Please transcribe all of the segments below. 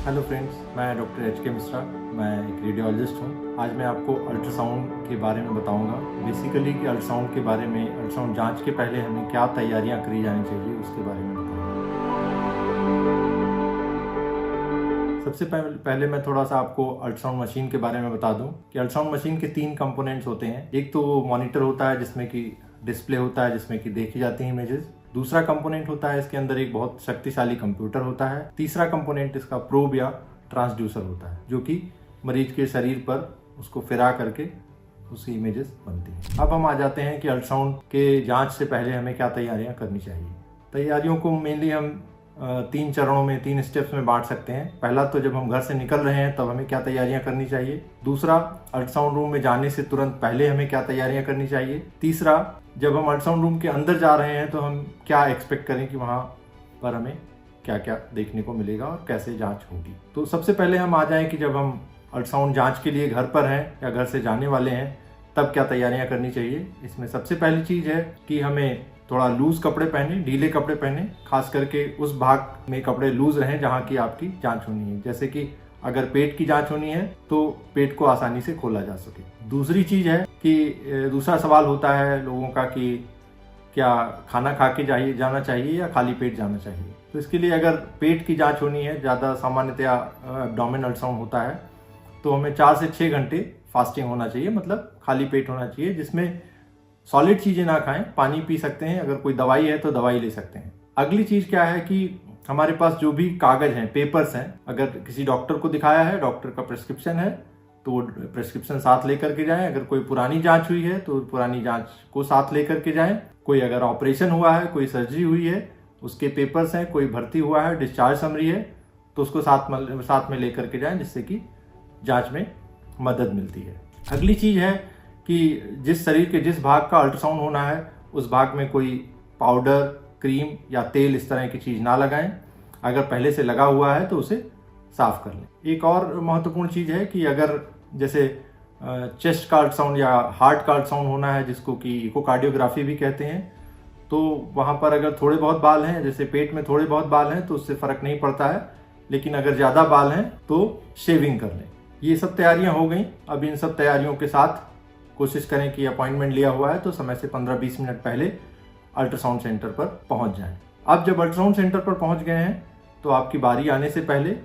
Hello friends, मैं doctor HK. Mishra. मैं एक रेडियोलॉजिस्ट हूँ। आज मैं आपको अल्ट्रासाउंड के बारे में बताऊंगा। बेसिकली कि अल्ट्रासाउंड के बारे में, अल्ट्रासाउंड जांच के पहले हमें क्या तैयारियां करी जानी चाहिए उसके बारे में बताऊंगा। सबसे पहले मैं थोड़ा सा आपको अल्ट्रासाउंड मशीन के बारे में बता दूं कि अल्ट्रासाउंड मशीन के 3 कंपोनेंट्स होते हैं। एक तो वो मॉनिटर होता है जिसमें कि डिस्प्ले होता है, जिसमें कि देखी जाती हैं इमेजेस। दूसरा कंपोनेंट होता है इसके अंदर एक बहुत शक्तिशाली कंप्यूटर होता है। तीसरा कंपोनेंट इसका प्रोब या ट्रांसड्यूसर होता है, जो कि मरीज के शरीर पर उसको फिरा करके उसकी इमेजेस बनती हैं। अब हम आ जाते हैं कि अल्ट्रासाउंड के जांच से पहले हमें क्या तैयारियां करनी चाहिए। तैयारियों को मेनली हम 3 चरणों में, 3 स्टेप्स में बांट सकते हैं। पहला तो जब हम घर से निकल रहे हैं तब हमें क्या तैयारियां करनी चाहिए। दूसरा, अल्ट्रासाउंड रूम में जाने से तुरंत पहले हमें क्या तैयारियां करनी चाहिए। तीसरा, जब हम अल्ट्रासाउंड रूम के अंदर जा रहे हैं तो हम क्या एक्सपेक्ट करें कि वहाँ पर हमें क्या क्या देखने को मिलेगा और कैसे जांच होगी। तो सबसे पहले हम आ जाएं कि जब हम अल्ट्रासाउंड जांच के लिए घर पर हैं या घर से जाने वाले हैं तब क्या तैयारियां करनी चाहिए। इसमें सबसे पहली चीज़ है कि हमें थोड़ा लूज कपड़े पहने, ढीले कपड़े पहने। खास करके उस भाग में कपड़े लूज रहें जहाँ की आपकी जांच होनी है। जैसे कि अगर पेट की जांच होनी है तो पेट को आसानी से खोला जा सके। दूसरी चीज़ है कि दूसरा सवाल होता है लोगों का कि क्या खाना खा के जाना चाहिए या खाली पेट जाना चाहिए। तो इसके लिए अगर पेट की जांच होनी है, ज़्यादा सामान्यतया एब्डोमेन अल्ट्रासाउंड होता है, तो हमें 4 से 6 घंटे फास्टिंग होना चाहिए, मतलब खाली पेट होना चाहिए, जिसमें सॉलिड चीज़ें ना खाएं। पानी पी सकते हैं, अगर कोई दवाई है तो दवाई ले सकते हैं। अगली चीज़ क्या है कि हमारे पास जो भी कागज हैं, पेपर्स हैं, अगर किसी डॉक्टर को दिखाया है, डॉक्टर का प्रेस्क्रिप्शन है तो वो प्रेस्क्रिप्शन साथ लेकर के जाएं। अगर कोई पुरानी जांच हुई है तो पुरानी जांच को साथ लेकर के जाएं। कोई अगर ऑपरेशन हुआ है, कोई सर्जरी हुई है, उसके पेपर्स हैं, कोई भर्ती हुआ है, डिस्चार्ज समरी है, तो उसको साथ में लेकर के जाएं, जिससे कि जांच में मदद मिलती है। अगली चीज़ है कि जिस शरीर के जिस भाग का अल्ट्रासाउंड होना है उस भाग में कोई पाउडर, क्रीम या तेल इस तरह की चीज़ ना लगाएं। अगर पहले से लगा हुआ है तो उसे साफ कर लें। एक और महत्वपूर्ण चीज़ है कि अगर जैसे चेस्ट का अल्ट्रासाउंड या हार्ट का अल्ट्रासाउंड होना है, जिसको कि इकोकार्डियोग्राफी भी कहते हैं, तो वहाँ पर अगर थोड़े बहुत बाल हैं, जैसे पेट में थोड़े बहुत बाल हैं, तो उससे फ़र्क नहीं पड़ता है। लेकिन अगर ज़्यादा बाल हैं तो शेविंग कर लें। ये सब तैयारियाँ हो गई। अब इन सब तैयारियों के साथ कोशिश करें कि अपॉइंटमेंट लिया हुआ है तो समय से 15-20 मिनट पहले अल्ट्रासाउंड सेंटर पर पहुंच जाएं। अब जब अल्ट्रासाउंड सेंटर पर पहुंच गए हैं तो आपकी बारी आने से पहले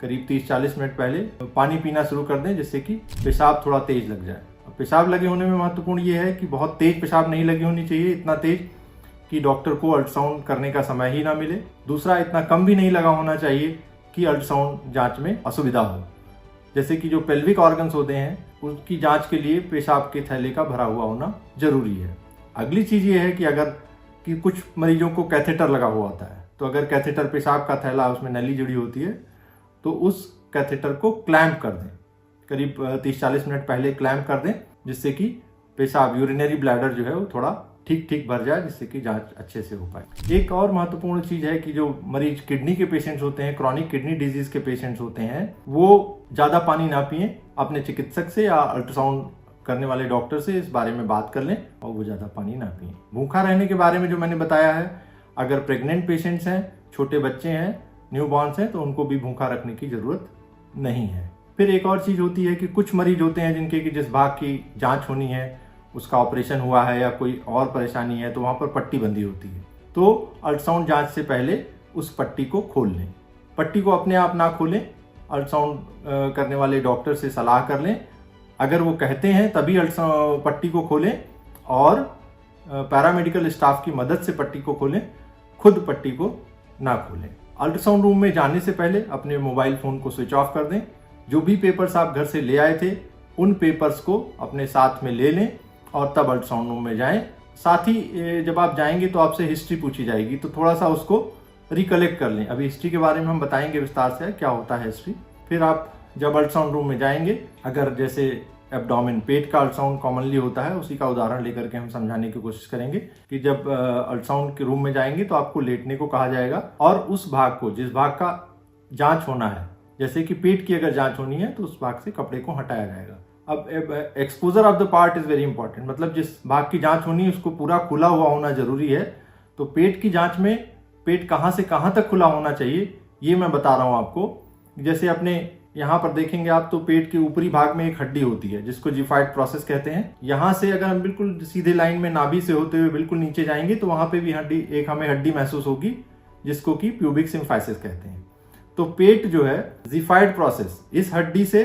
करीब 30-40 मिनट पहले पानी पीना शुरू कर दें, जिससे कि पेशाब थोड़ा तेज लग जाए। पेशाब लगे होने में महत्वपूर्ण ये है कि बहुत तेज पेशाब नहीं लगी होनी चाहिए, इतना तेज कि डॉक्टर को अल्ट्रासाउंड करने का समय ही ना मिले। दूसरा, इतना कम भी नहीं लगा होना चाहिए कि अल्ट्रासाउंड जाँच में असुविधा हो। जैसे कि जो पेल्विक ऑर्गन्स होते हैं उसकी जांच के लिए पेशाब के थैले का भरा हुआ होना जरूरी है। अगली चीज़ ये है कि अगर कि कुछ मरीजों को कैथेटर लगा हुआ होता है, तो अगर कैथेटर पेशाब का थैला, उसमें नली जुड़ी होती है, तो उस कैथेटर को क्लैंप कर दें। करीब 30-40 मिनट पहले क्लैंप कर दें, जिससे कि पेशाब, यूरिनरी ब्लैडर जो है वो थोड़ा ठीक भर जाए, जिससे कि जांच अच्छे से हो पाए। एक और महत्वपूर्ण चीज़ है कि जो मरीज किडनी के पेशेंट्स होते हैं, क्रॉनिक किडनी डिजीज के पेशेंट्स होते हैं, वो ज़्यादा पानी ना पिए। अपने चिकित्सक से या अल्ट्रासाउंड करने वाले डॉक्टर से इस बारे में बात कर लें और वो ज़्यादा पानी ना पिए। भूखा रहने के बारे में जो मैंने बताया है, अगर प्रेग्नेंट पेशेंट्स हैं, छोटे बच्चे हैं, न्यूबॉर्न्स हैं, तो उनको भी भूखा रखने की ज़रूरत नहीं है। फिर एक और चीज़ होती है कि कुछ मरीज होते हैं जिनके कि जिस भाग की जाँच होनी है उसका ऑपरेशन हुआ है या कोई और परेशानी है, तो वहाँ पर पट्टी बंधी होती है। तो अल्ट्रासाउंड जांच से पहले उस पट्टी को खोल लें। पट्टी को अपने आप ना खोलें, अल्ट्रासाउंड करने वाले डॉक्टर से सलाह कर लें। अगर वो कहते हैं तभी अल्ट्रासाउंड पट्टी को खोलें और पैरामेडिकल स्टाफ की मदद से पट्टी को खोलें, खुद पट्टी को ना खोलें। अल्ट्रासाउंड रूम में जाने से पहले अपने मोबाइल फ़ोन को स्विच ऑफ कर दें। जो भी पेपर्स आप घर से ले आए थे उन पेपर्स को अपने साथ में ले लें और तब अल्ट्रासाउंड रूम में जाएं। साथ ही जब आप जाएंगे तो आपसे हिस्ट्री पूछी जाएगी, तो थोड़ा सा उसको रिकलेक्ट कर लें। अभी हिस्ट्री के बारे में हम बताएंगे विस्तार से क्या होता है हिस्ट्री। फिर आप जब अल्ट्रासाउंड रूम में जाएंगे, अगर जैसे एब्डोमेन, पेट का अल्ट्रासाउंड कॉमनली होता है, उसी का उदाहरण लेकर के हम समझाने की कोशिश करेंगे कि जब अल्ट्रासाउंड के रूम में जाएंगे तो आपको लेटने को कहा जाएगा और उस भाग को, जिस भाग का जाँच होना है, जैसे कि पेट की अगर जाँच होनी है तो उस भाग से कपड़े को हटाया जाएगा। अब exposure of the part is very important, मतलब जिस भाग की जांच होनी है उसको पूरा खुला हुआ होना जरूरी है। तो पेट की जांच में पेट कहाँ से कहाँ तक खुला होना चाहिए ये मैं बता रहा हूँ आपको। जैसे अपने यहाँ पर देखेंगे आप तो पेट के ऊपरी भाग में एक हड्डी होती है जिसको जिफाइड प्रोसेस कहते हैं। यहाँ से अगर हम बिल्कुल सीधे लाइन में नाभि से होते हुए बिल्कुल नीचे जाएंगे तो वहां पे भी हमें हड्डी महसूस होगी जिसको कि प्यूबिक सिम्फाइसिस कहते हैं। तो पेट जो है जिफाइड प्रोसेस, इस हड्डी से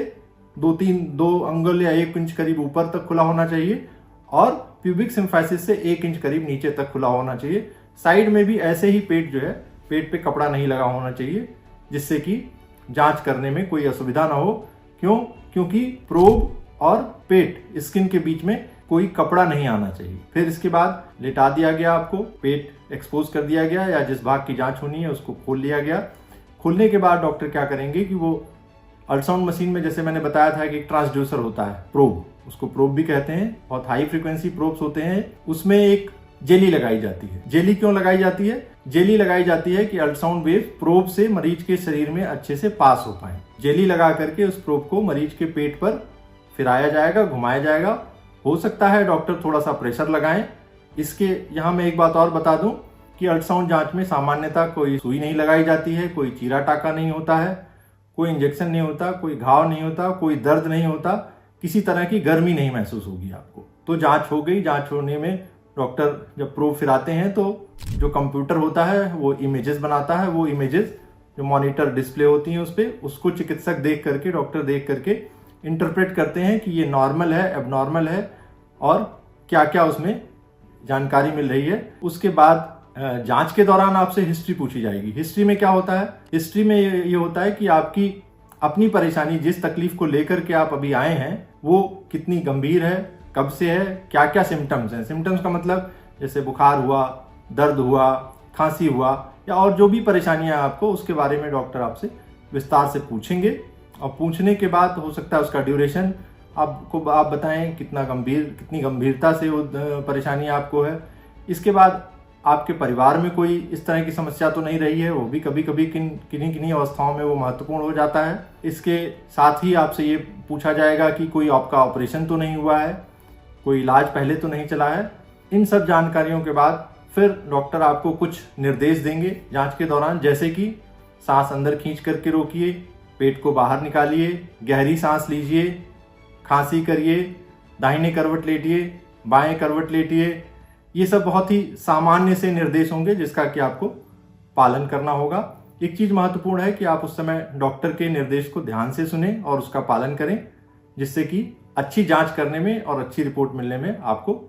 2 अंगुल या 1 इंच करीब ऊपर तक खुला होना चाहिए और प्यूबिक सिम्फाइसिस से 1 इंच करीब नीचे तक खुला होना चाहिए। साइड में भी ऐसे ही पेट जो है, पेट पे कपड़ा नहीं लगा होना चाहिए जिससे कि जांच करने में कोई असुविधा ना हो। क्योंकि प्रोब और पेट स्किन के बीच में कोई कपड़ा नहीं आना चाहिए। फिर इसके बाद लेटा दिया गया, आपको पेट एक्सपोज कर दिया गया या जिस भाग की जांच होनी है उसको खोल लिया गया। खोलने के बाद डॉक्टर क्या करेंगे कि वो अल्ट्रासाउंड मशीन में, जैसे मैंने बताया था कि एक ट्रांसड्यूसर होता है, प्रोब, उसको प्रोब भी कहते हैं, बहुत हाई फ्रीक्वेंसी प्रोब्स होते हैं, उसमें एक जेली लगाई जाती है। जेली क्यों लगाई जाती है? जेली लगाई जाती है कि अल्ट्रासाउंड वेव प्रोब से मरीज के शरीर में अच्छे से पास हो पाए। जेली लगा करके उस प्रोब को मरीज के पेट पर फिराया जाएगा, घुमाया जाएगा। हो सकता है डॉक्टर थोड़ा सा प्रेशर लगाएं। इसके यहाँ मैं एक बात और बता दूं कि अल्ट्रासाउंड जांच में सामान्यतः कोई सुई नहीं लगाई जाती है, कोई चीरा टाका नहीं होता है, कोई इंजेक्शन नहीं होता, कोई घाव नहीं होता, कोई दर्द नहीं होता, किसी तरह की गर्मी नहीं महसूस होगी आपको। तो जांच हो गई। जांच होने में डॉक्टर जब प्रोब फिराते हैं तो जो कंप्यूटर होता है वो इमेजेस बनाता है। वो इमेजेस जो मॉनिटर डिस्प्ले होती हैं उस पर, उसको चिकित्सक देख करके, डॉक्टर देख करके इंटरप्रेट करते हैं कि ये नॉर्मल है, एबनॉर्मल है और क्या क्या उसमें जानकारी मिल रही है। उसके बाद जांच के दौरान आपसे हिस्ट्री पूछी जाएगी। हिस्ट्री में क्या होता है? हिस्ट्री में ये होता है कि आपकी अपनी परेशानी, जिस तकलीफ को लेकर के आप अभी आए हैं, वो कितनी गंभीर है, कब से है, क्या क्या सिम्टम्स हैं। सिम्टम्स का मतलब जैसे बुखार हुआ, दर्द हुआ, खांसी हुआ या और जो भी परेशानियां आपको, उसके बारे में डॉक्टर आपसे विस्तार से पूछेंगे। और पूछने के बाद हो सकता है उसका ड्यूरेशन आप बताएं कितनी गंभीरता से वो परेशानी आपको है। इसके बाद आपके परिवार में कोई इस तरह की समस्या तो नहीं रही है, वो भी कभी कभी किन्हीं अवस्थाओं में वो महत्वपूर्ण हो जाता है। इसके साथ ही आपसे ये पूछा जाएगा कि कोई आपका ऑपरेशन तो नहीं हुआ है, कोई इलाज पहले तो नहीं चला है। इन सब जानकारियों के बाद फिर डॉक्टर आपको कुछ निर्देश देंगे जांच के दौरान, जैसे कि सांस अंदर खींच करके रोकिए, पेट को बाहर निकालिए, गहरी सांस लीजिए, खांसी करिए, दाहिने करवट लेटिए, बाएं करवट लेटिए। ये सब बहुत ही सामान्य से निर्देश होंगे जिसका कि आपको पालन करना होगा। एक चीज महत्वपूर्ण है कि आप उस समय डॉक्टर के निर्देश को ध्यान से सुने और उसका पालन करें, जिससे कि अच्छी जांच करने में और अच्छी रिपोर्ट मिलने में आपको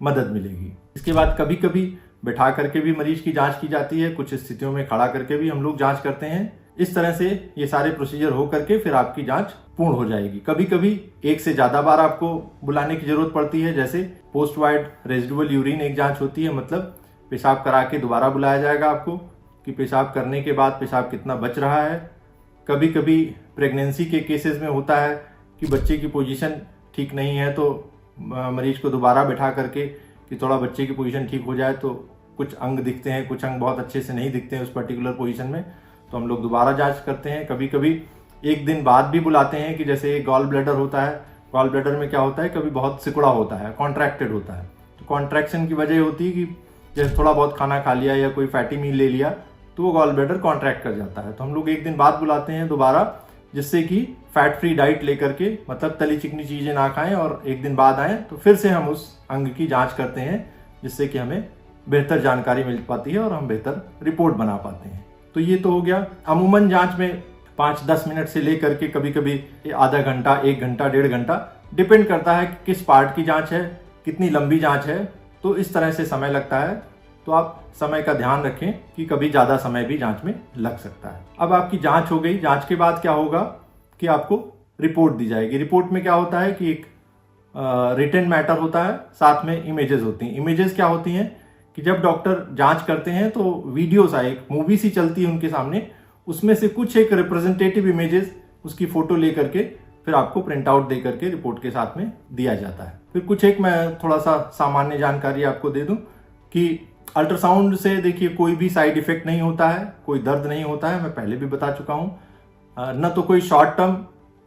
मदद मिलेगी। इसके बाद कभी कभी बैठा करके भी मरीज की जांच की जाती है, कुछ स्थितियों में खड़ा करके भी हम लोग जांच करते हैं। इस तरह से ये सारे प्रोसीजर हो करके फिर आपकी जांच पूर्ण हो जाएगी। कभी कभी एक से ज्यादा बार आपको बुलाने की जरूरत पड़ती है, जैसे पोस्ट वाइड रेजिडुअल यूरिन एक जांच होती है, मतलब पेशाब करा के दोबारा बुलाया जाएगा आपको कि पेशाब करने के बाद पेशाब कितना बच रहा है। कभी कभी प्रेगनेंसी के केसेस में होता है कि बच्चे की पोजीशन ठीक नहीं है तो मरीज को दोबारा बैठा करके कि थोड़ा बच्चे की पोजीशन ठीक हो जाए, तो कुछ अंग दिखते हैं, कुछ अंग बहुत अच्छे से नहीं दिखते हैं उस पर्टिकुलर पोजीशन में, तो हम लोग दोबारा जांच करते हैं। कभी कभी एक दिन बाद भी बुलाते हैं कि जैसे गॉल ब्लैडर होता है, गॉल ब्लैडर में क्या होता है, कभी बहुत सिकुड़ा होता है, कॉन्ट्रैक्टेड होता है, तो कॉन्ट्रैक्शन की वजह होती है कि जैसे थोड़ा बहुत खाना खा लिया या कोई फैटी मील ले लिया तो वो गॉल ब्लैडर कॉन्ट्रैक्ट कर जाता है। तो हम लोग एक दिन बाद बुलाते हैं दोबारा, जिससे कि फैट फ्री डाइट लेकर के, मतलब तली चिकनी चीजें ना खाएं और एक दिन बाद आएं, तो फिर से हम उस अंग की जांच करते हैं, जिससे कि हमें बेहतर जानकारी मिल पाती है और हम बेहतर रिपोर्ट बना पाते हैं। तो ये तो हो गया। अमूमन जांच में 5-10 मिनट से लेकर के कभी कभी आधा घंटा, 1 घंटा, 1.5 घंटा, डिपेंड करता है कि किस पार्ट की जांच है, कितनी लंबी जांच है, तो इस तरह से समय लगता है। तो आप समय का ध्यान रखें कि कभी ज्यादा समय भी जांच में लग सकता है। अब आपकी जांच हो गई। जांच के बाद क्या होगा कि आपको रिपोर्ट दी जाएगी। रिपोर्ट में क्या होता है कि एक रिटन मैटर होता है, साथ में इमेजेस होती हैं। इमेजेस क्या होती हैं कि जब डॉक्टर जांच करते हैं तो वीडियोस आए, एक मूवी सी चलती है उनके सामने, उसमें से कुछ एक रिप्रेजेंटेटिव इमेजेस, उसकी फोटो लेकर के फिर आपको प्रिंट आउट दे करके रिपोर्ट के साथ में दिया जाता है। फिर कुछ एक मैं थोड़ा सा सामान्य जानकारी आपको दे दूं कि अल्ट्रासाउंड से देखिए कोई भी साइड इफेक्ट नहीं होता है, कोई दर्द नहीं होता है, मैं पहले भी बता चुका हूं। न तो कोई शॉर्ट टर्म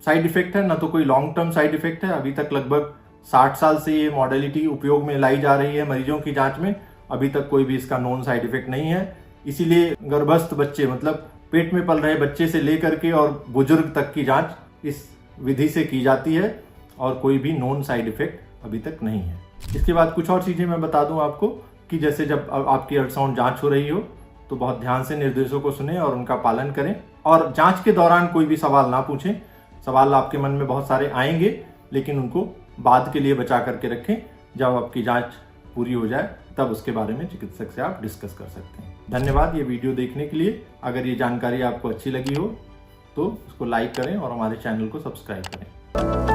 साइड इफेक्ट है, न तो कोई लॉन्ग टर्म साइड इफेक्ट है। अभी तक लगभग 60 साल से ये मॉडलिटी उपयोग में लाई जा रही है मरीजों की जांच में, अभी तक कोई भी इसका नॉन साइड इफेक्ट नहीं है। इसीलिए गर्भस्थ बच्चे, मतलब पेट में पल रहे बच्चे से लेकर के और बुजुर्ग तक की जांच इस विधि से की जाती है और कोई भी नॉन साइड इफेक्ट अभी तक नहीं है। इसके बाद कुछ और चीज़ें मैं बता दूं आपको कि जैसे जब आपकी अल्ट्रासाउंड जांच हो रही हो तो बहुत ध्यान से निर्देशों को सुने और उनका पालन करें और जांच के दौरान कोई भी सवाल ना पूछें। सवाल आपके मन में बहुत सारे आएंगे लेकिन उनको बाद के लिए बचा करके रखें। जब आपकी जांच पूरी हो जाए तब उसके बारे में चिकित्सक से आप डिस्कस कर सकते हैं। धन्यवाद ये वीडियो देखने के लिए। अगर ये जानकारी आपको अच्छी लगी हो तो उसको लाइक करें और हमारे चैनल को सब्सक्राइब करें।